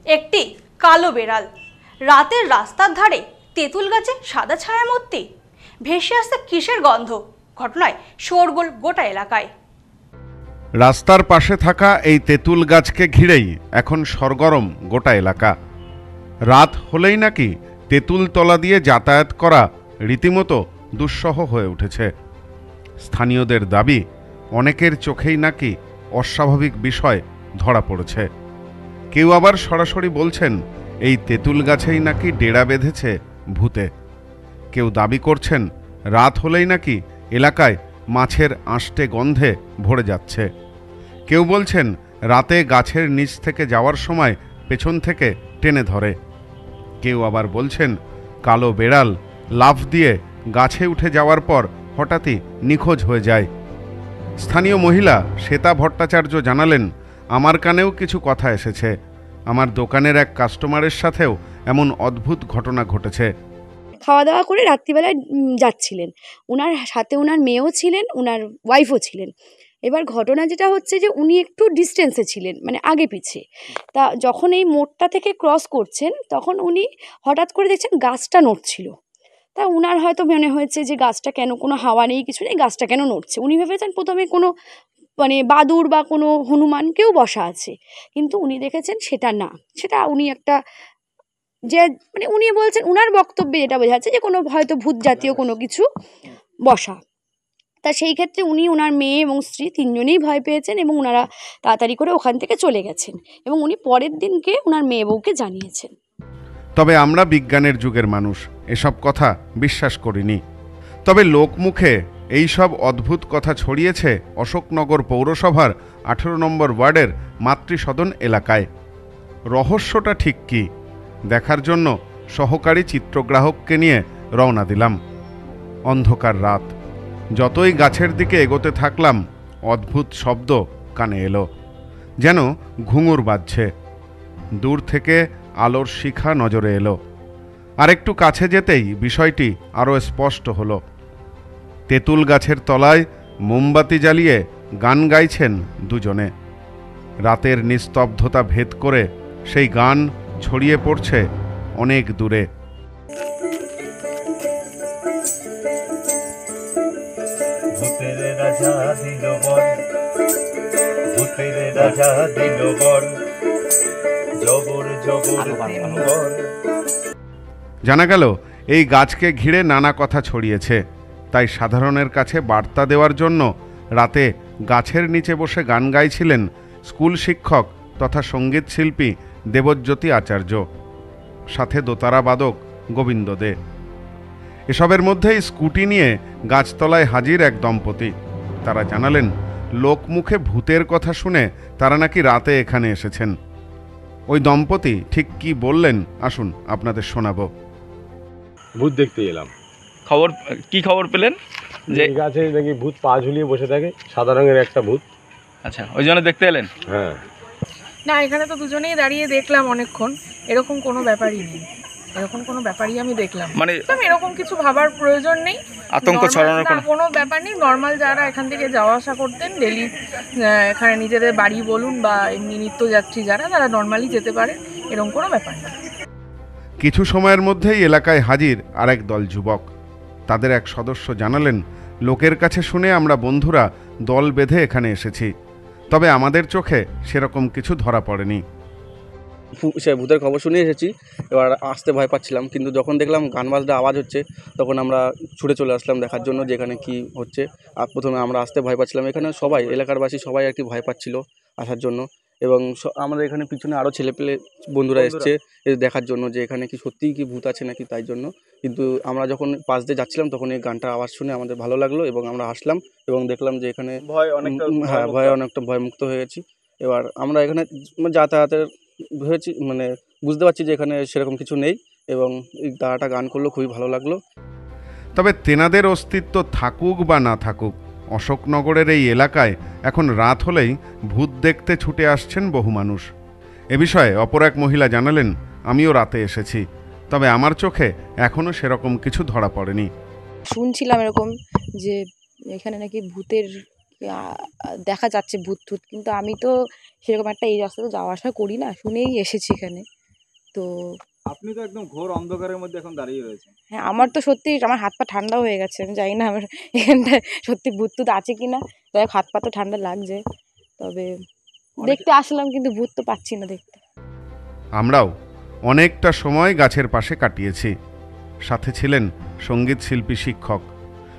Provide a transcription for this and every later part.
একটি কালো বেড়াল রাতের রাস্তার ধারে তেঁতুল গাছে সাদা ছায়ামূর্তি, ভেসে আসছে কিসের গন্ধ। ঘটনায় শোরগোল গোটা এলাকায়। রাস্তার পাশে থাকা এই তেঁতুল গাছকে ঘিরেই এখন সরগরম গোটা এলাকা। রাত হলেই নাকি তেঁতুল তলা দিয়ে যাতায়াত করা রীতিমতো দুঃসহ হয়ে উঠেছে। স্থানীয়দের দাবি, অনেকের চোখেই নাকি অস্বাভাবিক বিষয় ধরা পড়েছে। কেউ আবার সরাসরি বলছেন এই তেঁতুল গাছেই নাকি ডেরা বেঁধেছে ভূতে। কেউ দাবি করছেন রাত হলেই নাকি এলাকায় মাছের আঁশটে গন্ধে ভরে যাচ্ছে। কেউ বলছেন রাতে গাছের নিচ থেকে যাওয়ার সময় পেছন থেকে টেনে ধরে। কেউ আবার বলছেন কালো বেড়াল লাফ দিয়ে গাছে উঠে যাওয়ার পর হঠাৎই নিখোঁজ হয়ে যায়। স্থানীয় মহিলা শ্বেতা ভট্টাচার্য জানালেন, আমার কানেও কিছু কথা এসেছে। আমার দোকানের এক কাস্টমারের সাথেও এমন অদ্ভুত ঘটনা ঘটেছে। খাওয়া দাওয়া করে রাত্রিবেলায় যাচ্ছিলেন, ওনার সাথে ওনার মেয়েও ছিলেন, ওনার ওয়াইফও ছিলেন। এবার ঘটনা যেটা হচ্ছে যে উনি একটু ডিস্টেন্সে ছিলেন, মানে আগে পিছে। তা যখন এই মোড়টা থেকে ক্রস করছেন তখন উনি হঠাৎ করে দেখছেন গাছটা নড়ছিল। তা উনার হয়তো মনে হয়েছে যে গাছটা কেন, কোনো হাওয়া নেই কিছু নেই, গাছটা কেন নড়ছে। উনি ভেবেছেন প্রথমে কোনো মানে বাদুড় বা কোনো হনুমান কেউ বসা আছে, কিন্তু উনি দেখেছেন সেটা না, সেটা উনি একটা যে মানে উনি বলছেন উনার বক্তব্যে যেটা বোঝা যাচ্ছে যে কোনো হয়তো ভূত জাতীয় কোনো কিছু বসা। তা সেই ক্ষেত্রে উনি ওনার মেয়ে এবং স্ত্রী তিনজনেই ভয় পেয়েছেন এবং ওনারা তাড়াতাড়ি করে ওখান থেকে চলে গেছেন এবং উনি পরের দিনকে ওনার মেয়ে বউকে জানিয়েছেন। তবে আমরা বিজ্ঞানের যুগের মানুষ, এসব কথা বিশ্বাস করিনি। তবে লোকমুখে এই সব অদ্ভুত কথা ছড়িয়েছে অশোকনগর পৌরসভার 18 নম্বর ওয়ার্ডের মাতৃসদন এলাকায়। রহস্যটা ঠিক কী দেখার জন্য সহকারী চিত্রগ্রাহককে নিয়ে রওনা দিলাম। অন্ধকার রাত, যতই গাছের দিকে এগোতে থাকলাম অদ্ভুত শব্দ কানে এলো, যেন ঘুঙুর বাজছে। দূর থেকে আলোর শিখা নজরে এলো, আর একটু কাছে যেতেই বিষয়টি আরও স্পষ্ট হলো। তেঁতুল গাছের তলায় মোমবাতি জ্বালিয়ে গান গাইছেন দুজনে। রাতের নিস্তব্ধতা ভেদ করে সেই গান ছড়িয়ে পড়ছে অনেক দূরে। ভূতের রাজা দিল বর, ভূতের রাজা দিল বর, জবর জবর তিনবর। জানা গেল এই গাছকে ঘিরে নানা কথা ছড়িয়েছে, তাই সাধারণের কাছে বার্তা দেওয়ার জন্য রাতে গাছের নিচে বসে গান গাইছিলেন স্কুল শিক্ষক তথা সঙ্গীত শিল্পী দেবজ্যোতি আচার্য, সাথে দোতারা বাদক গোবিন্দ দে। এসবের মধ্যেই স্কুটি নিয়ে গাছতলায় হাজির এক দম্পতি। তারা জানালেন লোকমুখে ভূতের কথা শুনে তারা নাকি রাতে এখানে এসেছেন। ওই দম্পতি ঠিক কি বললেন আসুন আপনাদের শোনাবো। ভূত দেখতে এলাম। কি খবর পেলেন? যে গাছে নাকি ভূত পা ঝুলিয়ে বসে থাকে, সাদা রঙের একটা ভূত। আচ্ছা, ওই জন্য দেখতে এলেন? হ্যাঁ। না, এখানে তো দুজনেই দাঁড়িয়ে দেখলাম অনেকক্ষণ, এরকম কোনো ব্যাপারই নেই, এরকম কোনো ব্যাপারই আমি দেখলাম মানে এরকম কিছু ভাবার প্রয়োজন নেই, আতঙ্ক ছড়ানোর কোনো ব্যাপার নেই। নর্মাল যারা এখান থেকে যাওয়া আসা করতেন ডেলি, এখানে নিজেদের বাড়ি বলুন বা এমনি নিত্যযাত্রী যারা, তারা নর্মালি যেতে পারে, এরকম কোনো ব্যাপার নেই। কিছু সময়ের মধ্যেই এলাকায় হাজির আরেক দল যুবক। তাদের এক সদস্য জানালেন, লোকের কাছে শুনে আমরা বন্ধুরা দল বেঁধে এখানে এসেছি, তবে আমাদের চোখে সেরকম কিছু ধরা পড়েনি। সে ভূতের খবর শুনে এসেছি, এবার আসতে ভয় পাচ্ছিলাম, কিন্তু যখন দেখলাম গান বাজনা আওয়াজ হচ্ছে তখন আমরা ছুটে চলে আসলাম দেখার জন্য যে এখানে কী হচ্ছে। আর প্রথমে আমরা আসতে ভয় পাচ্ছিলাম, এখানে সবাই এলাকারবাসী সবাই আর কি ভয় পাচ্ছিল আসার জন্য, এবং আমাদের এখানে পিছনে আরও ছেলেপেলে বন্ধুরা এসছে দেখার জন্য যে এখানে কি সত্যিই কি ভূত আছে নাকি, তাই জন্য। কিন্তু আমরা যখন পাশ দিয়ে যাচ্ছিলাম তখন এই গানটার আওয়াজ শুনে আমাদের ভালো লাগলো এবং আমরা আসলাম এবং দেখলাম যে এখানে ভয়ে অনেকটা ভয়মুক্ত হয়ে গেছি। এবার আমরা এখানে যাতায়াতের হয়েছি, মানে বুঝতে পারছি যে এখানে সেরকম কিছু নেই, এবং এই দাঁড়াটা গান করলো খুবই ভালো লাগলো। তবে তেনাদের অস্তিত্ব থাকুক বা না থাকুক, অশোকনগরের এই এলাকায় এখন রাত হলেই ভূত দেখতে ছুটে আসছেন বহু মানুষ। এ বিষয়ে অপর এক মহিলা জানালেন, আমিও রাতে এসেছি, তবে আমার চোখে এখনও সেরকম কিছু ধরা পড়েনি। শুনছিলাম এরকম যে এখানে নাকি ভূতের দেখা যাচ্ছে ভূত, কিন্তু আমি তো সেরকম একটা এই রাস্তাতে যাওয়া আসা করি না, শুনেই এসেছি এখানে। তো আপনি তো একদম ঘোর অন্ধকারের মধ্যে এখন দাঁড়িয়ে রয়েছেন। হ্যাঁ, আমার তো সত্যি আমার হাত পা ঠান্ডা হয়ে গেছে। আমি জানি না আমার এখানটায় সত্যি ভূত টুত আছে কি না। যাই হোক, হাত পা তো ঠান্ডা লাগছে। তবে দেখতে আসলাম, কিন্তু ভূত তো পাচ্ছি না দেখতে। আমরাও অনেকটা সময় গাছের পাশে কাটিয়েছি। সাথে ছিলেন সঙ্গীত শিল্পী শিক্ষক।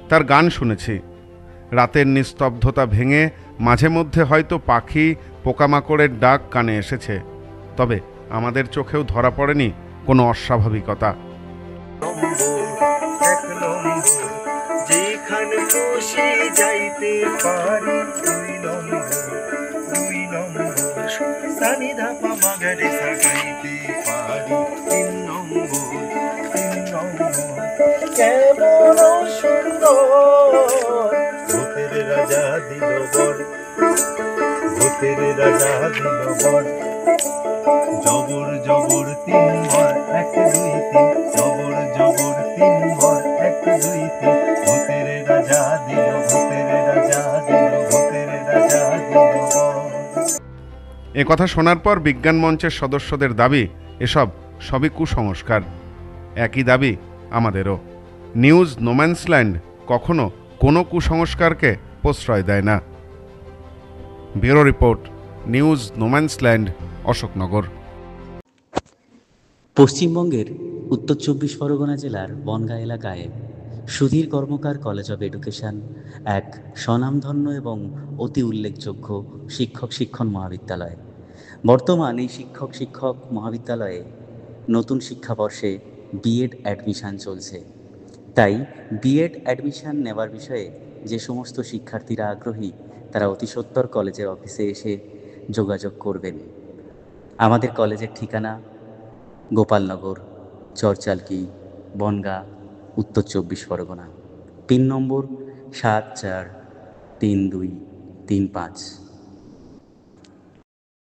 তার গান শুনেছি। রাতের নিস্তব্ধতা ভেঙে মাঝে মধ্যে হয়তো পাখি পোকামাকড়ের ডাক কানে এসেছে, তবে আমাদের চোখেও ধরা পড়েনি কোনো অস্বাভাবিকতা। এক নম্বর যেখানে খুশি যাইতে পারি, দুই নম্বর সানি ধাপা মাগারে সাগাইতে পারি, তিন নম্বর কেমন সুন্দর ভূতের রাজা দিল বর, ভূতের রাজা দিল বর, জবর জবর তিন বর, এক দুই তিন, জবর জবর তিন বর, এক দুই তিন, ভূতের রাজা দিল, ভূতের রাজা দিল, ভূতের রাজা দিল বর। এ কথা শোনার পর বিজ্ঞান মঞ্চের সদস্যদের দাবি এসব সবই কুসংস্কার। একই দাবি আমাদেরও। নিউজ নোম্যান্সল্যান্ড কখনো কোনো কুসংস্কারকে প্রশ্রয় দেয় না। Bureau report, news no man's land, Ashoknagar. পশ্চিমবঙ্গের উত্তর 24 পরগনা জেলার বনগাঁ এলাকায় সুধীর কর্মকার কলেজ অব এডুকেশন এক স্বনামধন্য এবং অতি উল্লেখযোগ্য শিক্ষণ মহাবিদ্যালয়। বর্তমান এই শিক্ষক মহাবিদ্যালয়ে নতুন শিক্ষাবর্ষে বিএড অ্যাডমিশান চলছে। তাই বিএড অ্যাডমিশান নেওয়ার বিষয়ে যে সমস্ত শিক্ষার্থীরা আগ্রহী তারা অতি সত্বর কলেজের অফিসে এসে যোগাযোগ করবেন। আমাদের কলেজের ঠিকানা গোপালনগর, চরচালকি, বনগাঁ, উত্তর 24 পরগনা। পিন নম্বর 743235।